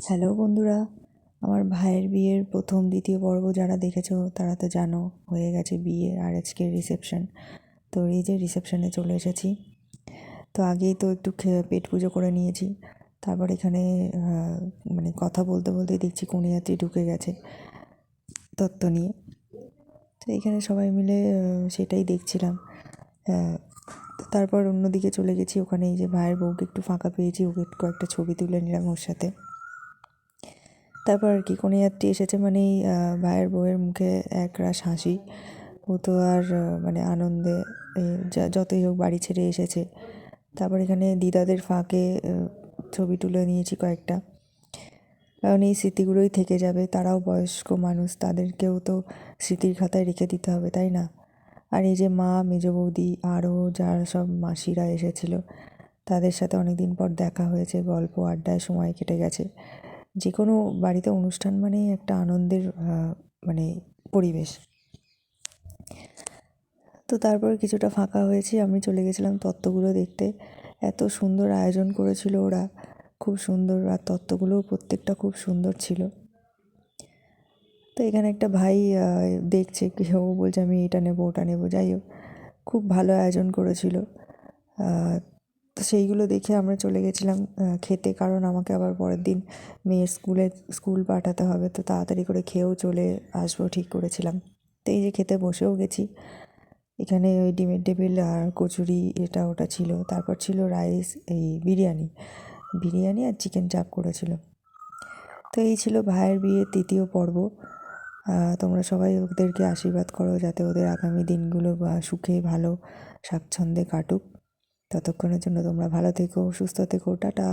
Hello বন্ধুরা, আমার ভাইয়ের বিয়ের প্রথম দ্বিতীয় পর্ব যারা দেখেছো তারা তো জানো হয়ে গেছে বিয়ে আর আজকের রিসেপশন। তো এই যে রিসেপশনে চলে এসেছি। তো আগেই তো একটু পেট পুজো করে নিয়েছি। তারপর এখানে মানে কথা বলতে বলতে দেখছি কনেযাত্রী ঢুকে গেছে তত্ত্ব নিয়ে। তো এখানে সবাই মিলে সেটাই দেখছিলাম। তো তারপর অন্যদিকে চলে গেছি, ওখানে এই যে ভাইয়ের বউকে একটু ফাঁকা পেয়েছি, ওকে কয়েকটা ছবি তুলে নিলাম ওর সাথে। তারপর আর কি কনেযাত্রী এসেছে মানেই ভাইয়ের বউয়ের মুখে একরাশ হাসি। ও তো আর মানে আনন্দে যতই হোক বাড়ি ছেড়ে এসেছে। তারপর এখানে দিদাদের ফাঁকে ছবি তুলে নিয়েছি কয়েকটা, কারণ এই স্মৃতিগুলোই থেকে যাবে। তারাও বয়স্ক মানুষ, তাদেরকেও তো স্মৃতির খাতায় রেখে দিতে হবে, তাই না? আর এই যে মা, মেজ বৌদি, আরও যারা সব মাসিরা এসেছিলো, তাদের সাথে অনেক দিন পর দেখা হয়েছে, গল্প আড্ডায় সময় কেটে গেছে। যে কোনো বাড়িতে অনুষ্ঠান মানেই একটা আনন্দের মানে পরিবেশ। তো তারপর কিছুটা ফাঁকা হয়েছি, আমি চলে গেছিলাম তত্ত্বগুলো দেখতে। এত সুন্দর আয়োজন করেছিল ওরা, খুব সুন্দর, আর তত্ত্বগুলোও প্রত্যেকটা খুব সুন্দর ছিল। তো এখানে একটা ভাই দেখছে, কেউ বলছে আমি এটা নেবো ওটা নেবো, যাই হোক খুব ভালো আয়োজন করেছিল। তো সেইগুলো দেখে আমরা চলে গেছিলাম খেতে, কারণ আমাকে আবার পরের দিন মেয়ের স্কুল পাঠাতে হবে, তো তাড়াতাড়ি করে খেয়েও চলে আসবো ঠিক করেছিলাম। তো এই যে খেতে বসেও গেছি। এখানে ওই ডিমের টেবিল আর কচুরি এটা ওটা ছিল, তারপর ছিল রাইস, এই বিরিয়ানি বিরিয়ানি আর চিকেন চাপ করেছিল। তো এই ছিল ভাইয়ের বিয়ের তৃতীয় পর্ব। তোমরা সবাই ওদেরকে আশীর্বাদ করো যাতে ওদের আগামী দিনগুলো বা সুখে ভালো স্বাচ্ছন্দ্যে কাটুক। ততক্ষণের জন্য তোমরা ভালো থেকো, সুস্থ থেকো, টাটা।